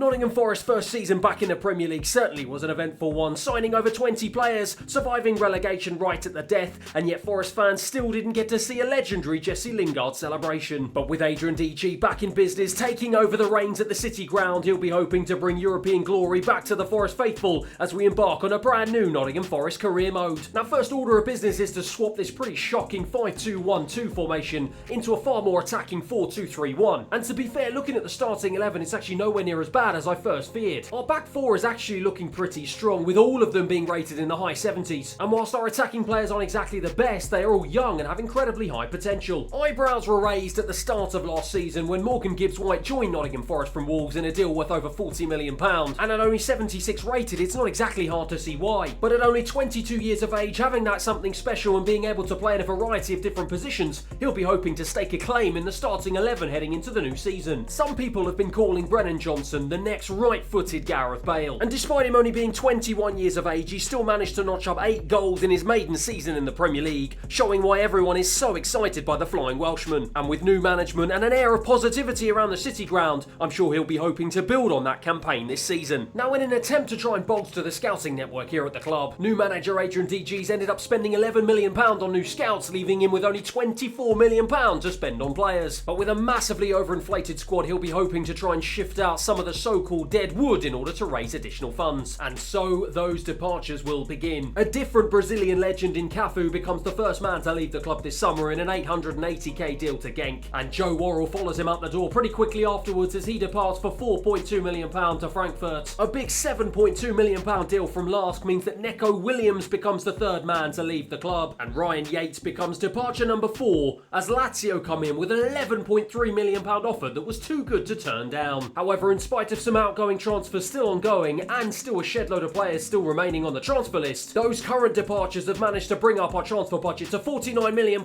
Nottingham Forest's first season back in the Premier League certainly was an eventful one, signing over 20 players, surviving relegation right at the death, and yet Forest fans still didn't get to see a legendary Jesse Lingard celebration. But with Adrian DG back in business, taking over the reins at the City ground, he'll be hoping to bring European glory back to the Forest faithful as we embark on a brand new Nottingham Forest career mode. Now, first order of business is to swap this pretty shocking 5-2-1-2 formation into a far more attacking 4-2-3-1. And to be fair, looking at the starting 11, it's actually nowhere near as bad as I first feared. Our back four is actually looking pretty strong, with all of them being rated in the high 70s. And whilst our attacking players aren't exactly the best, they are all young and have incredibly high potential. Eyebrows were raised at the start of last season when Morgan Gibbs-White joined Nottingham Forest from Wolves in a deal worth over £40 million. And at only 76 rated, it's not exactly hard to see why. But at only 22 years of age, having that something special and being able to play in a variety of different positions, he'll be hoping to stake a claim in the starting 11 heading into the new season. Some people have been calling Brennan Johnson the next right-footed Gareth Bale. And despite him only being 21 years of age, he still managed to notch up 8 goals in his maiden season in the Premier League, showing why everyone is so excited by the Flying Welshman. And with new management and an air of positivity around the City ground, I'm sure he'll be hoping to build on that campaign this season. Now, in an attempt to try and bolster the scouting network here at the club, new manager Adrian DG's ended up spending £11 million on new scouts, leaving him with only £24 million to spend on players. But with a massively overinflated squad, he'll be hoping to try and shift out some of the so-called dead wood in order to raise additional funds. And so those departures will begin. A different Brazilian legend in Cafu becomes the first man to leave the club this summer in an $880k deal to Genk. And Joe Worrell follows him out the door pretty quickly afterwards as he departs for £4.2 million to Frankfurt. A big £7.2 million deal from Lask means that Neco Williams becomes the third man to leave the club, and Ryan Yates becomes departure number 4 as Lazio come in with an £11.3 million offer that was too good to turn down. However, in spite of some outgoing transfers still ongoing and still a shed load of players still remaining on the transfer list, those current departures have managed to bring up our transfer budget to £49 million,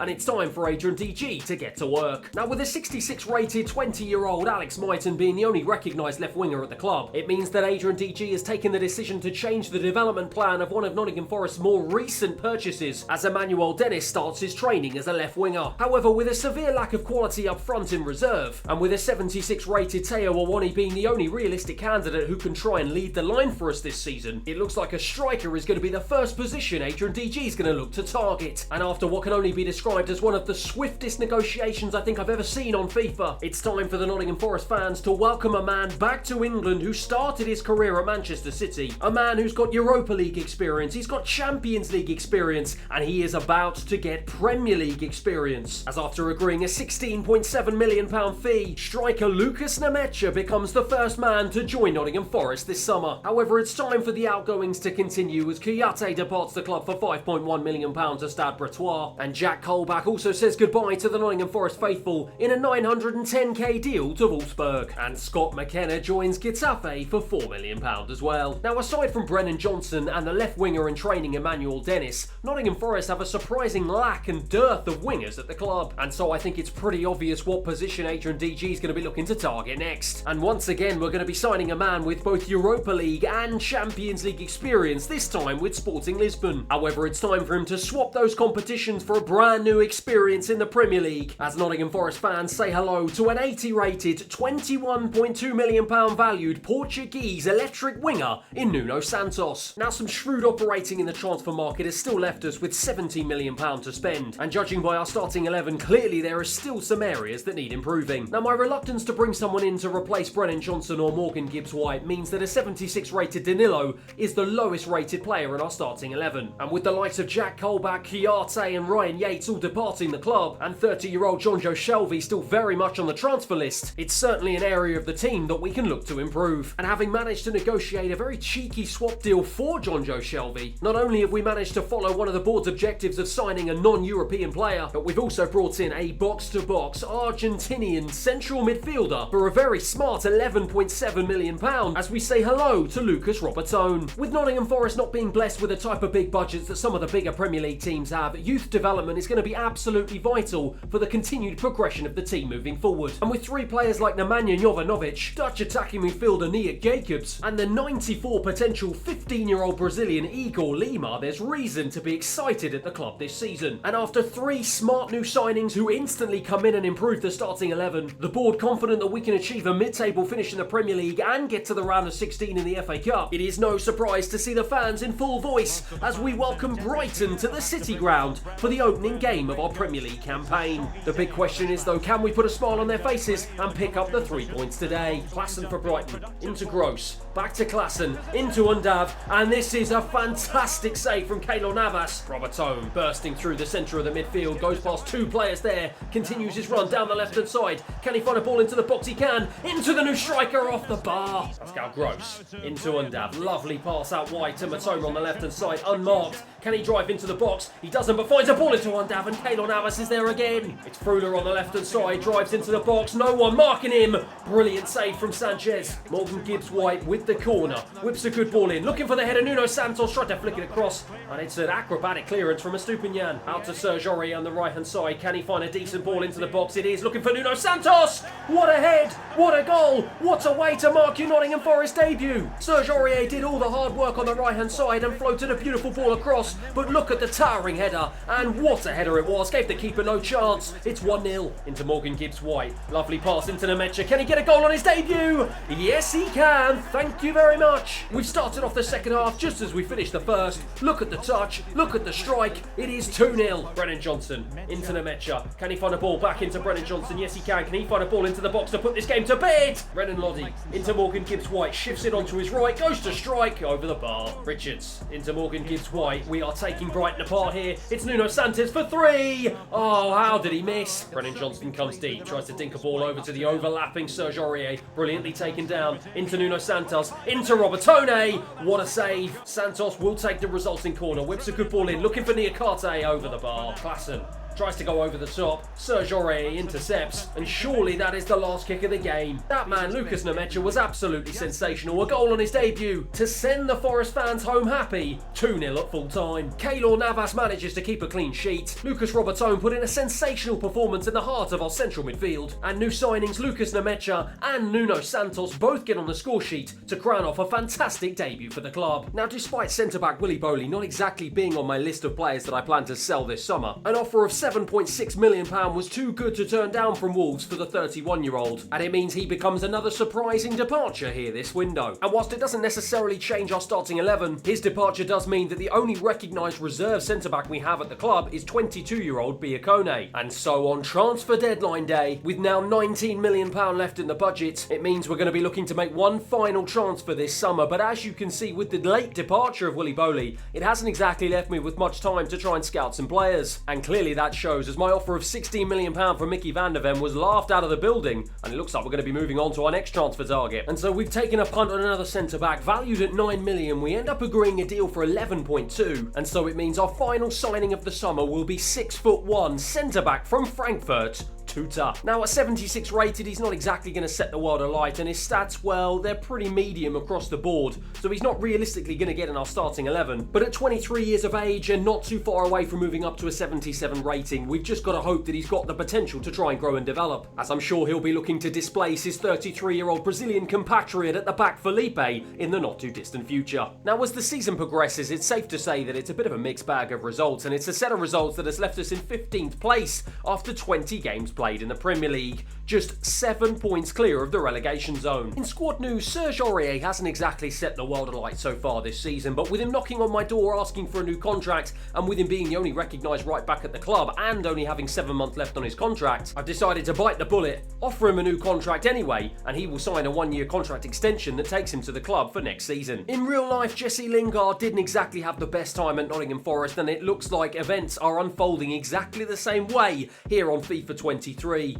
and it's time for Adrian DG to get to work. Now, with a 66 rated 20-year-old Alex Mighton being the only recognised left winger at the club, it means that Adrian DG has taken the decision to change the development plan of one of Nottingham Forest's more recent purchases as Emmanuel Dennis starts his training as a left winger. However, with a severe lack of quality up front in reserve, and with a 76 rated Teo Awani being the only realistic candidate who can try and lead the line for us this season, it looks like a striker is going to be the first position Adrian DG is going to look to target. And after what can only be described as one of the swiftest negotiations I think I've ever seen on FIFA, it's time for the Nottingham Forest fans to welcome a man back to England who started his career at Manchester City, a man who's got Europa League experience, he's got Champions League experience, and he is about to get Premier League experience. As after agreeing a £16.7 million fee, striker Lucas Nemecha becomes the first man to join Nottingham Forest this summer. However, it's time for the outgoings to continue as Kouyaté departs the club for £5.1 million to Stade Bretois, and Jack Colback also says goodbye to the Nottingham Forest faithful in a £910k deal to Wolfsburg, and Scott McKenna joins Getafe for £4 million as well. Now, aside from Brennan Johnson and the left winger in training Emmanuel Dennis, Nottingham Forest have a surprising lack and dearth of wingers at the club, and so I think it's pretty obvious what position Adrian DG is going to be looking to target next. And once again, we're going to be signing a man with both Europa League and Champions League experience, this time with Sporting Lisbon. However, it's time for him to swap those competitions for a brand new experience in the Premier League, as Nottingham Forest fans say hello to an 80 rated, £21.2 million valued Portuguese electric winger in Nuno Santos. Now, some shrewd operating in the transfer market has still left us with £17 million to spend, and judging by our starting 11, clearly there are still some areas that need improving. Now, my reluctance to bring someone in to replace Brennan Johnson or Morgan Gibbs-White means that a 76 rated Danilo is the lowest rated player in our starting 11, and with the likes of Jack Colback, Kouyaté and Ryan Yates all departing the club, and 30-year-old Jonjo Shelvey still very much on the transfer list, it's certainly an area of the team that we can look to improve. And having managed to negotiate a very cheeky swap deal for Jonjo Shelvey, not only have we managed to follow one of the board's objectives of signing a non-European player, but we've also brought in a box-to-box Argentinian central midfielder for a very smart £11.7 million as we say hello to Lucas Robertone. With Nottingham Forest not being blessed with the type of big budgets that some of the bigger Premier League teams have, youth development is going to be absolutely vital for the continued progression of the team moving forward. And with 3 players like Nemanja Jovanovic, Dutch attacking midfielder Nick Jacobs, and the 94 potential 15-year-old Brazilian Igor Lima, there's reason to be excited at the club this season. And after 3 smart new signings who instantly come in and improve the starting 11, the board confident that we can achieve a mid-table finish in the Premier League and get to the round of 16 in the FA Cup, it is no surprise to see the fans in full voice as we welcome Brighton to the City Ground for the opening game of our Premier League campaign. The big question is though, can we put a smile on their faces and pick up the 3 points today? Klassen for Brighton, into Gross, back to Klassen, into Undav, and this is a fantastic save from Keylor Navas. Robertone bursting through the centre of the midfield, goes past 2 players there, continues his run down the left hand side. Can he find a ball into the box? He can, into the new striker, off the bar. Pascal Gross, into Undav, lovely pass out wide to Matoma on the left hand side, unmarked. Can he drive into the box? He doesn't, but finds a ball into Undav, and Keylor Navas is there again. It's Freuler on the left hand side, drives into the box, no one marking him. Brilliant save from Sanchez. Morgan Gibbs-White with the corner, whips a good ball in, looking for the header. Nuno Santos tried to flick it across, and it's an acrobatic clearance from Estupinian. Out to Serge Aurier on the right hand side. Can he find a decent ball into the box? It is, looking for Nuno Santos. What a head, what a goal, what a way to mark your Nottingham Forest debut. Serge Aurier did all the hard work on the right hand side and floated a beautiful ball across, but look at the towering header, and what a header it was, gave the keeper no chance. It's 1-0 into Morgan Gibbs-White. Lovely pass into Nemecha. Can he get a goal on his debut? Yes, he can. Thank you very much. We've started off the second half just as we finished the first. Look at the touch. Look at the strike. It is 2-0. Brennan Johnson into Nemecha. Can he find a ball back into Brennan Johnson? Yes, he can. Can he find a ball into the box to put this game to bed? Brennan Loddy into Morgan Gibbs-White. Shifts it onto his right. Goes to strike over the bar. Richards into Morgan Gibbs-White. We are taking Brighton apart here. It's Nuno Santos for 3. Oh, how did he miss? Brennan Johnson comes deep. Tries to dink a ball over to the overlapping Serge Aurier. Brilliantly taken down. Into Nuno Santos. Into Robertone. What a save. Santos will take the resulting corner. Whips a good ball in. Looking for Niakate over the bar. Klassen tries to go over the top. Serge Aurier intercepts, and surely that is the last kick of the game. That man, Lucas Nemecha, was absolutely sensational. A goal on his debut to send the Forest fans home happy. 2-0 at full time. Keylor Navas manages to keep a clean sheet. Lucas Robertone put in a sensational performance in the heart of our central midfield. And new signings Lucas Nemecha and Nuno Santos both get on the score sheet to crown off a fantastic debut for the club. Now, despite centre-back Willy Bowley not exactly being on my list of players that I plan to sell this summer, an offer of £7.6 million was too good to turn down from Wolves for the 31-year-old, and it means he becomes another surprising departure here this window. And whilst it doesn't necessarily change our starting 11, his departure does mean that the only recognised reserve centre-back we have at the club is 22-year-old Biakone. And so on transfer deadline day, with now £19 million left in the budget, it means we're going to be looking to make one final transfer this summer. But as you can see, with the late departure of Willy Bowley, it hasn't exactly left me with much time to try and scout some players. And clearly that shows, as my offer of £16 million for Mickey van der Ven was laughed out of the building, and it looks like we're going to be moving on to our next transfer target. And so we've taken a punt on another centre-back, valued at £9 million. We end up agreeing a deal for 11.2, and so it means our final signing of the summer will be 6'1" centre-back from Frankfurt, Tuta. Now, at 76 rated, he's not exactly going to set the world alight, and his stats, well, they're pretty medium across the board, so he's not realistically going to get in our starting 11. But at 23 years of age and not too far away from moving up to a 77 rating, we've just got to hope that he's got the potential to try and grow and develop, as I'm sure he'll be looking to displace his 33-year-old Brazilian compatriot at the back, Felipe, in the not too distant future. Now, as the season progresses, it's safe to say that it's a bit of a mixed bag of results, and it's a set of results that has left us in 15th place after 20 games played in the Premier League, just 7 points clear of the relegation zone. In squad news, Serge Aurier hasn't exactly set the world alight so far this season, but with him knocking on my door asking for a new contract, and with him being the only recognised right back at the club and only having 7 months left on his contract, I've decided to bite the bullet, offer him a new contract anyway, and he will sign a 1-year contract extension that takes him to the club for next season. In real life, Jesse Lingard didn't exactly have the best time at Nottingham Forest, and it looks like events are unfolding exactly the same way here on FIFA 23.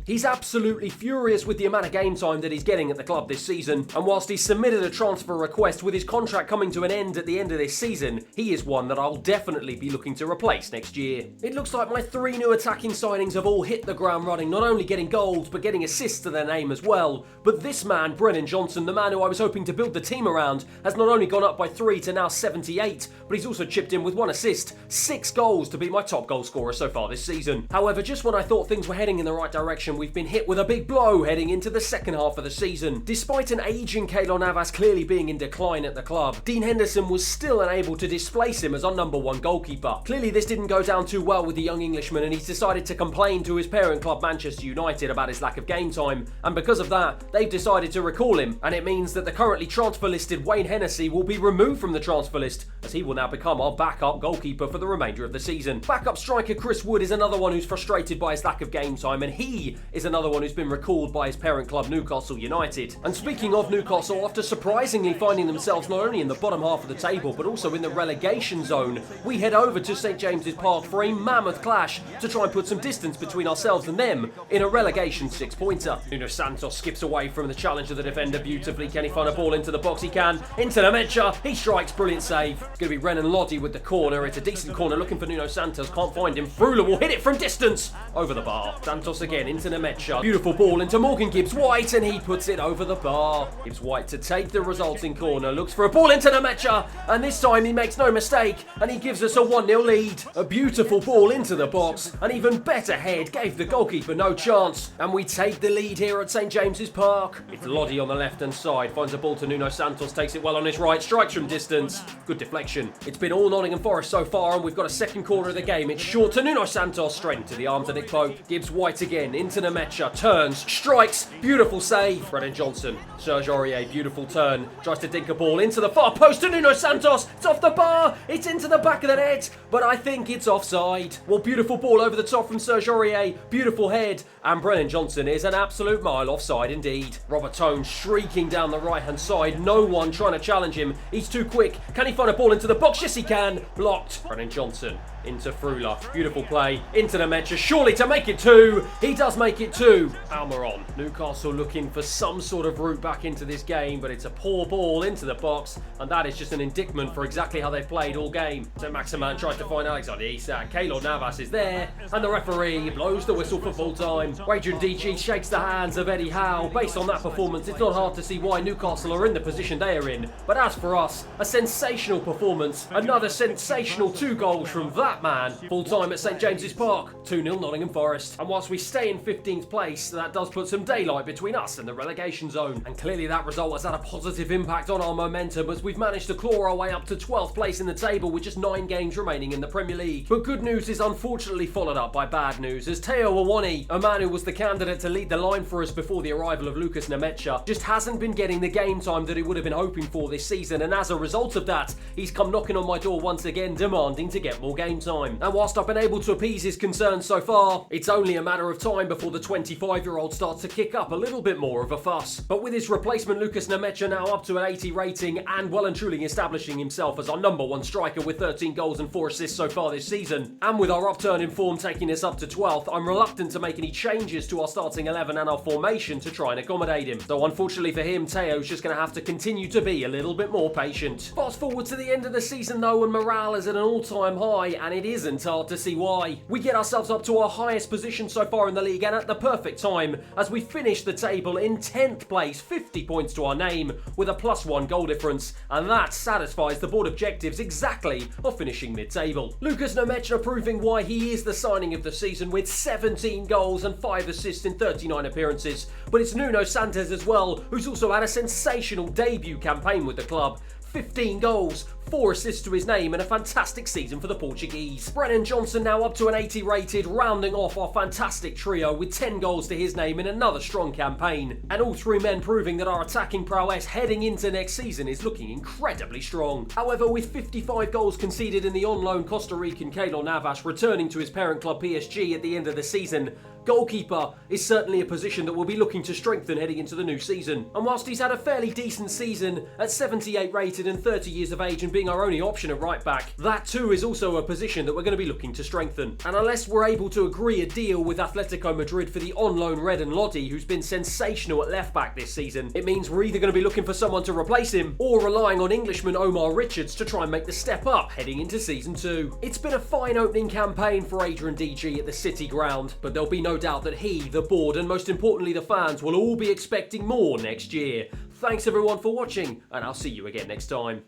He's absolutely furious with the amount of game time that he's getting at the club this season, and whilst he's submitted a transfer request with his contract coming to an end at the end of this season, he is one that I'll definitely be looking to replace next year. It looks like my 3 new attacking signings have all hit the ground running, not only getting goals but getting assists to their name as well. But this man, Brennan Johnson, the man who I was hoping to build the team around, has not only gone up by 3 to now 78, but he's also chipped in with 1 assist, 6 goals to be my top goal scorer so far this season. However, just when I thought things were heading in the right direction, we've been hit with a big blow heading into the second half of the season. Despite an aging Keylor Navas clearly being in decline at the club, Dean Henderson was still unable to displace him as our number one goalkeeper. Clearly this didn't go down too well with the young Englishman, and he's decided to complain to his parent club Manchester United about his lack of game time, and because of that they've decided to recall him, and it means that the currently transfer listed Wayne Hennessy will be removed from the transfer list, as he will now become our backup goalkeeper for the remainder of the season. Backup striker Chris Wood is another one who's frustrated by his lack of game time, and he is another one who's been recalled by his parent club Newcastle United. And speaking of Newcastle, after surprisingly finding themselves not only in the bottom half of the table but also in the relegation zone, we head over to St James's Park for a mammoth clash to try and put some distance between ourselves and them in a relegation six-pointer. Nuno Santos skips away from the challenge of the defender beautifully. Can he find a ball into the box? He can. Into the Mecha. He strikes. Brilliant save. It's going to be Renan Lodi with the corner. It's a decent corner looking for Nuno Santos. Can't find him. Frula will hit it from distance. Over the bar. Santos again into the Mecha. Beautiful ball into Morgan Gibbs-White, and he puts it over the bar. Gibbs-White to take the resulting corner. Looks for a ball into the Mecha, and this time he makes no mistake, and he gives us a 1-0 lead. A beautiful ball into the box. An even better head gave the goalkeeper no chance, and we take the lead here at St James's Park. It's Lodi on the left-hand side. Finds a ball to Nuno Santos. Takes it well on his right. Strikes from distance. Good deflection. It's been all Nottingham Forest so far, and we've got a second corner of the game. It's short to Nuno Santos. Straight into the arms of Nick Pope. Gibbs-White again into the Mecha. Turns. Strikes. Beautiful save. Brennan Johnson. Serge Aurier. Beautiful turn. Tries to dink a ball into the far post to Nuno Santos. It's off the bar. It's into the back of the net, but I think it's offside. Well, beautiful ball over the top from Serge Aurier. Beautiful head. And Brennan Johnson is an absolute mile offside indeed. Robert Tone shrieking down the right-hand side. No one trying to challenge him. He's too quick. Can he find a ball into the box? Yes, he can. Blocked. Brennan Johnson into Frula. Beautiful play. Into the Mecha. Surely to make it 2. He does make it 2. Almiron. Newcastle looking for some sort of route back into this game, but it's a poor ball into the box, and that is just an indictment for exactly how they've played all game. So Maximan tries to find Alexander Isak. Keylor Navas is there, and the referee blows the whistle for full time. Adrian DG shakes the hands of Eddie Howe. Based on that performance, it's not hard to see why Newcastle are in the position they are in. But as for us, a sensational performance. Another sensational 2 goals from that man. Full time at St James's Park. 2-0 Nottingham Forest. And whilst we stay in 15th place, that does put some daylight between us and the relegation zone. And clearly that result has had a positive impact on our momentum, as we've managed to claw our way up to 12th place in the table with just 9 games remaining in the Premier League. But good news is unfortunately followed up by bad news, as Teo Awoniyi, a man who was the candidate to lead the line for us before the arrival of Lucas Nemecha, just hasn't been getting the game time that he would have been hoping for this season, and as a result of that, he's come knocking on my door once again demanding to get more game time. And whilst I've been able to appease his concerns so far, it's only a matter of time before the 25-year-old starts to kick up a little bit more of a fuss. But with his replacement Lucas Nemecha now up to an 80 rating and well and truly establishing himself as our number one striker with 13 goals and 4 assists so far this season, and with our upturn in form taking us up to 12th, I'm reluctant to make any changes to our starting 11 and our formation to try and accommodate him. So unfortunately for him, Teo's just going to have to continue to be a little bit more patient. Fast forward to the end of the season though, and morale is at an all-time high, and it isn't hard to see why. We get ourselves up to our highest position so far in the league, and at the perfect time, as we finish the table in 10th place, 50 points to our name, with a +1 goal difference, and that satisfies the board objectives exactly of finishing mid-table. Lucas Nemecha proving why he is the signing of the season with 17 goals and 5 assists in 39 appearances, but it's Nuno Santos as well, who's also had a sensational debut campaign with the club. 15 goals, 4 assists to his name, and a fantastic season for the Portuguese. Brennan Johnson now up to an 80 rated, rounding off our fantastic trio with 10 goals to his name in another strong campaign. And all 3 men proving that our attacking prowess heading into next season is looking incredibly strong. However, with 55 goals conceded in the on-loan Costa Rican Keylor Navas returning to his parent club PSG at the end of the season, goalkeeper is certainly a position that we'll be looking to strengthen heading into the new season. And whilst he's had a fairly decent season at 78 rated and 30 years of age and being our only option at right back, that too is also a position that we're going to be looking to strengthen. And unless we're able to agree a deal with Atletico Madrid for the on-loan Renan Lodi, who's been sensational at left back this season, it means we're either going to be looking for someone to replace him or relying on Englishman Omar Richards to try and make the step up heading into season 2. It's been a fine opening campaign for Adrian DG at the City ground, but there'll be no doubt that he, the board, and most importantly the fans will all be expecting more next year. Thanks everyone for watching, and I'll see you again next time.